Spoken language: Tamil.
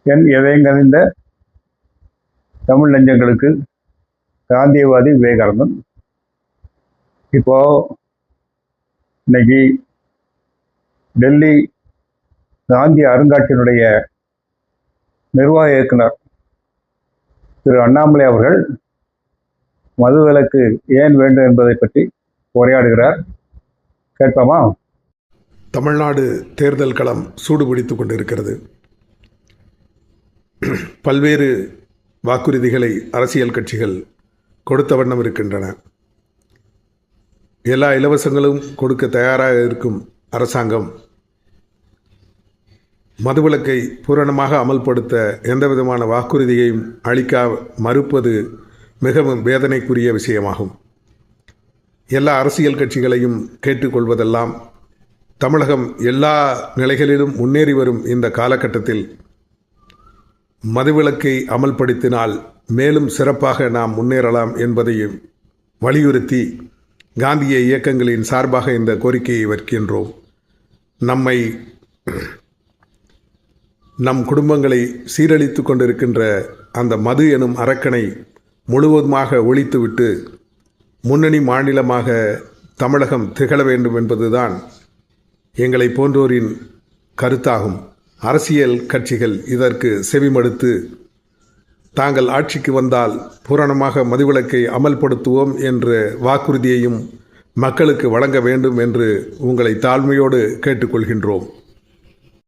என் இதயங்கனிந்த தமிழ் நெஞ்சங்களுக்கு காந்தியவாதி விவேகானந்தன். இப்போ இன்னைக்கு டெல்லி காந்தி அருங்காட்சியனுடைய நிர்வாக இயக்குனர் திரு அண்ணாமலை அவர்கள் மதுவிலக்கு ஏன் வேண்டும் என்பதை பற்றி உரையாடுகிறார். கேட்போமா? தமிழ்நாடு தேர்தல் களம் சூடுபிடித்து கொண்டிருக்கிறது. பல்வேறு வாக்குறுதிகளை அரசியல் கட்சிகள் கொடுத்த வண்ணம் இருக்கின்றன. எல்லா இலவசங்களும் கொடுக்க தயாராக இருக்கும் அரசாங்கம் மதுவிலக்கை பூரணமாக அமல்படுத்த எந்தவிதமான வாக்குறுதியையும் அளிக்க மறுப்பது மிகவும் வேதனைக்குரிய விஷயமாகும். எல்லா அரசியல் கட்சிகளையும் கேட்டுக்கொள்வதெல்லாம் தமிழகம் எல்லா நிலைகளிலும் முன்னேறி வரும் இந்த காலகட்டத்தில் மதுவிலக்கை அமல்படுத்தினால் மேலும் சிறப்பாக நாம் முன்னேறலாம் என்பதையும் வலியுறுத்தி காந்திய இயக்கங்களின் சார்பாக இந்த கோரிக்கையை வைக்கின்றோம். நம் குடும்பங்களை சீரழித்து கொண்டிருக்கின்ற அந்த மது எனும் அரக்கனை முழுவதுமாக ஒழித்துவிட்டு முன்னணி மாநிலமாக தமிழகம் திகழ வேண்டும் என்பதுதான் எங்களை போன்றோரின் கருத்தாகும். அரசியல் கட்சிகள் இதற்கு செவிமடுத்து தாங்கள் ஆட்சிக்கு வந்தால் பூரணமாக மதுவிலக்கை அமல்படுத்துவோம் என்ற வாக்குறுதியையும் மக்களுக்கு வழங்க வேண்டும் என்று உங்களை தாழ்மையோடு கேட்டுக்கொள்கின்றோம்.